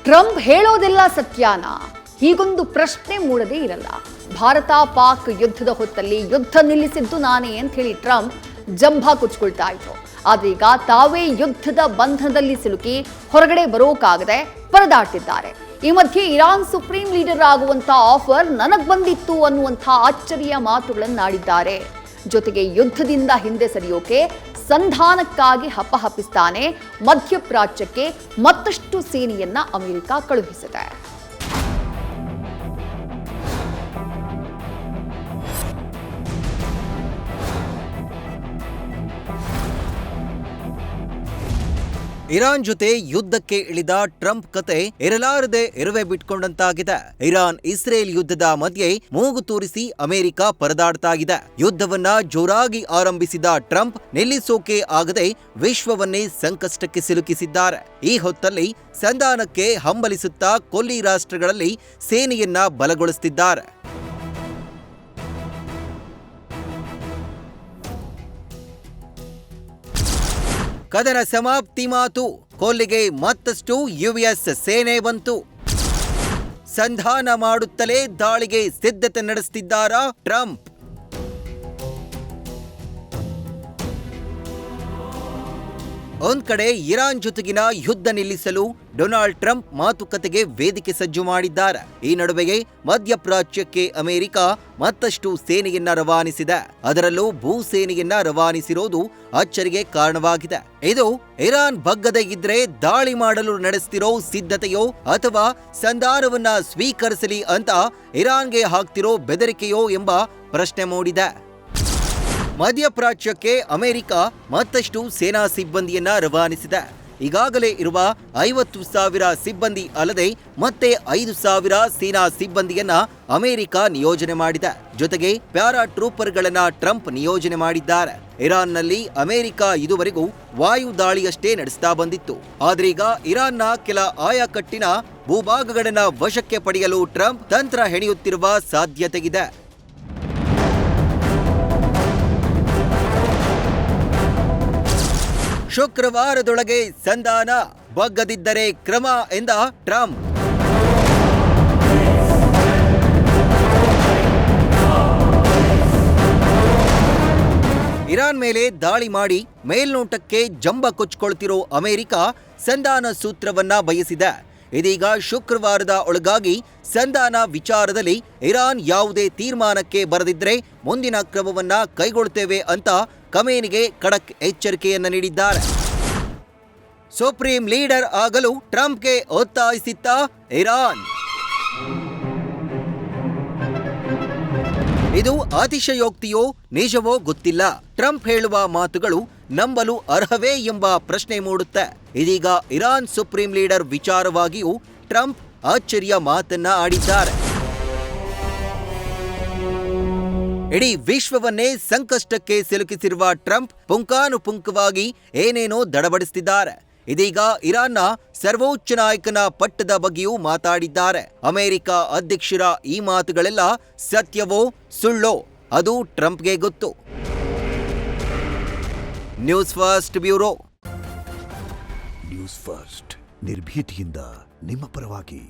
Trump ಹೇಳೋದೆಲ್ಲ ಸತ್ಯಾನಾ? ಹೀಗೊಂದು ಪ್ರಶ್ನೆ ಮೂಡದೇ ಇರಲ್ಲ. ಭಾರತ ಪಾಕ್ ಯುದ್ಧದ ಹೊತ್ತಲ್ಲಿ ಯುದ್ಧ ನಿಲ್ಲಿಸಿದ್ದು ನಾನೇ ಅಂತ ಹೇಳಿ ಟ್ರಂಪ್ ಜಂಭ ಕುಚ್ಕೊಳ್ತಾ ಇದ್ರು. ಆದ್ರೆ ಈಗ ತಾವೇ ಯುದ್ಧದ ಬಂಧನದಲ್ಲಿ ಸಿಲುಕಿ ಹೊರಗಡೆ ಬರೋಕಾಗದೆ ಪರದಾಡ್ತಿದ್ದಾರೆ. ಈ ಮಧ್ಯೆ ಇರಾನ್ ಸುಪ್ರೀಂ ಲೀಡರ್ ಆಗುವಂತ ಆಫರ್ ನನಗ್ ಬಂದಿತ್ತು ಅನ್ನುವಂಥ ಅಚ್ಚರಿಯ ಮಾತುಗಳನ್ನಾಡಿದ್ದಾರೆ. ಜೊತೆಗೆ ಯುದ್ಧದಿಂದ ಹಿಂದೆ ಸರಿಯೋಕೆ ಸಂಧಾನಕ್ಕಾಗಿ ಹಪ್ಪಹಪ್ಪಿಸ್ತಾನೆ. ಮಧ್ಯಪ್ರಾಚ್ಯಕ್ಕೆ ಮತ್ತಷ್ಟು ಸೇನೆಯನ್ನ ಅಮೆರಿಕ ಕಳುಹಿಸಿದೆ. ಇರಾನ್ ಜೊತೆ ಯುದ್ಧಕ್ಕೆ ಇಳಿದ ಟ್ರಂಪ್ ಕತೆ ಇರಲಾರದೆ ಇರುವೆ ಬಿಟ್ಕೊಂಡಂತಾಗಿದೆ. ಇರಾನ್ ಇಸ್ರೇಲ್ ಯುದ್ಧದ ಮಧ್ಯೆ ಮೂಗು ತೂರಿಸಿ ಅಮೆರಿಕ ಪರದಾಡ್ತಾ ಇದೆ. ಯುದ್ಧವನ್ನ ಜೋರಾಗಿ ಆರಂಭಿಸಿದ ಟ್ರಂಪ್ ನಿಲ್ಲಿಸೋಕೆ ಆಗದೆ ವಿಶ್ವವನ್ನೇ ಸಂಕಷ್ಟಕ್ಕೆ ಸಿಲುಕಿಸಿದ್ದಾರೆ. ಈ ಹೊತ್ತಲ್ಲಿ ಸಂಧಾನಕ್ಕೆ ಹಂಬಲಿಸುತ್ತಾ ಕೊಲ್ಲಿ ರಾಷ್ಟ್ರಗಳಲ್ಲಿ ಸೇನೆಯನ್ನ ಬಲಗೊಳಿಸುತ್ತಿದ್ದಾರೆ. ಕದನ ಸಮಾಪ್ತಿ ಮಾತು, ಕೊಲ್ಲಿಗೆ ಮತ್ತಷ್ಟು ಯುಎಸ್ ಸೇನೆ ಬಂತು. ಸಂಧಾನ ಮಾಡುತ್ತಲೇ ದಾಳಿಗೆ ಸಿದ್ಧತೆ ನಡೆಸುತ್ತಿದ್ದಾರಾ ಟ್ರಂಪ್? ಒಂದ್ ಕಡೆ ಇರಾನ್ ಜೊತೆಗಿನ ಯುದ್ಧ ನಿಲ್ಲಿಸಲು ಡೊನಾಲ್ಡ್ ಟ್ರಂಪ್ ಮಾತುಕತೆಗೆ ವೇದಿಕೆ ಸಜ್ಜು ಮಾಡಿದ್ದಾರೆ. ಈ ನಡುವೆಯೇ ಮಧ್ಯಪ್ರಾಚ್ಯಕ್ಕೆ ಅಮೆರಿಕ ಮತ್ತಷ್ಟು ಸೇನೆಯನ್ನ ರವಾನಿಸಿದೆ. ಅದರಲ್ಲೂ ಭೂ ಸೇನೆಯನ್ನ ರವಾನಿಸಿರೋದು ಅಚ್ಚರಿಗೆ ಕಾರಣವಾಗಿದೆ. ಇದು ಇರಾನ್ ಬಗ್ಗದೆ ಇದ್ರೆ ದಾಳಿ ಮಾಡಲು ನಡೆಸ್ತಿರೋ ಸಿದ್ಧತೆಯೋ ಅಥವಾ ಸಂಧಾನವನ್ನ ಸ್ವೀಕರಿಸಲಿ ಅಂತ ಇರಾನ್ಗೆ ಹಾಕ್ತಿರೋ ಬೆದರಿಕೆಯೋ ಎಂಬ ಪ್ರಶ್ನೆ ಮೂಡಿದೆ. ಮಧ್ಯಪ್ರಾಚ್ಯಕ್ಕೆ ಅಮೆರಿಕ ಮತ್ತಷ್ಟು ಸೇನಾ ಸಿಬ್ಬಂದಿಯನ್ನ ರವಾನಿಸಿದೆ. ಈಗಾಗಲೇ ಇರುವ 50,000 ಸಿಬ್ಬಂದಿ ಅಲ್ಲದೆ ಮತ್ತೆ 5,000 ಸೇನಾ ಸಿಬ್ಬಂದಿಯನ್ನ ಅಮೆರಿಕ ನಿಯೋಜನೆ ಮಾಡಿದೆ. ಜೊತೆಗೆ ಪ್ಯಾರಾ ಟ್ರೂಪರ್ಗಳನ್ನ ಟ್ರಂಪ್ ನಿಯೋಜನೆ ಮಾಡಿದ್ದಾರೆ. ಇರಾನ್ನಲ್ಲಿ ಅಮೆರಿಕ ಇದುವರೆಗೂ ವಾಯು ದಾಳಿಯಷ್ಟೇ ನಡೆಸ್ತಾ ಬಂದಿತ್ತು. ಆದ್ರೀಗ ಇರಾನ್ನ ಕೆಲ ಆಯಾಕಟ್ಟಿನ ಭೂಭಾಗಗಳನ್ನ ವಶಕ್ಕೆ ಪಡೆಯಲು ಟ್ರಂಪ್ ತಂತ್ರ ಹೆಣೆಯುತ್ತಿರುವ ಸಾಧ್ಯತೆಯಿದೆ. ಶುಕ್ರವಾರದೊಳಗೆ ಸಂಧಾನ, ಬಗ್ಗದಿದ್ದರೆ ಕ್ರಮ ಎಂದ ಟ್ರಂಪ್. ಇರಾನ್ ಮೇಲೆ ದಾಳಿ ಮಾಡಿ ಮೇಲ್ನೋಟಕ್ಕೆ ಜಂಬ ಕೊಚ್ಚಿಕೊಳ್ತಿರೋ ಅಮೆರಿಕ ಸಂಧಾನ ಸೂತ್ರವನ್ನ ಬಯಸಿದೆ. ಇದೀಗ ಶುಕ್ರವಾರದ ಒಳಗಾಗಿ ಸಂಧಾನ ವಿಚಾರದಲ್ಲಿ ಇರಾನ್ ಯಾವುದೇ ತೀರ್ಮಾನಕ್ಕೆ ಬರದಿದ್ರೆ ಮುಂದಿನ ಕ್ರಮವನ್ನ ಕೈಗೊಳ್ಳುತ್ತೇವೆ ಅಂತ ಖಮೇನಿಗೆ ಖಡಕ್ ಎಚ್ಚರಿಕೆಯನ್ನ ನೀಡಿದ್ದಾರೆ. ಸುಪ್ರೀಂ ಲೀಡರ್ ಆಗಲು ಟ್ರಂಪ್ಗೆ ಒತ್ತಾಯಿಸಿತ್ತ ಇರಾನ್? ಇದು ಅತಿಶಯೋಕ್ತಿಯೋ ನಿಜವೋ ಗೊತ್ತಿಲ್ಲ. ಟ್ರಂಪ್ ಹೇಳುವ ಮಾತುಗಳು ನಂಬಲು ಅರ್ಹವೇ ಎಂಬ ಪ್ರಶ್ನೆ ಮೂಡುತ್ತೆ. ಇದೀಗ ಇರಾನ್ ಸುಪ್ರೀಂ ಲೀಡರ್ ವಿಚಾರವಾಗಿಯೂ ಟ್ರಂಪ್ ಅಚ್ಚರಿಯ ಮಾತನ್ನ ಆಡಿದ್ದಾರೆ. ಇಡೀ ವಿಶ್ವವನ್ನೇ ಸಂಕಷ್ಟಕ್ಕೆ ಸಿಲುಕಿಸಿರುವ ಟ್ರಂಪ್ ಪುಂಖಾನುಪುಂಖವಾಗಿ ಏನೇನೋ ದಡಬಡಿಸುತ್ತಿದ್ದಾರೆ. ಇದೀಗ ಇರಾನ್ನ ಸರ್ವೋಚ್ಚ ನಾಯಕನ ಪಟ್ಟದ ಬಗ್ಗೆಯೂ ಮಾತಾಡಿದ್ದಾರೆ. ಅಮೆರಿಕ ಅಧ್ಯಕ್ಷರ ಈ ಮಾತುಗಳೆಲ್ಲ ಸತ್ಯವೋ ಸುಳ್ಳೋ ಅದು ಟ್ರಂಪ್ಗೆ ಗೊತ್ತು. News first bureau. News first ನಿರ್ಭೀತಿಯಿಂದ ನಿಮ್ಮ ಪರವಾಗಿ.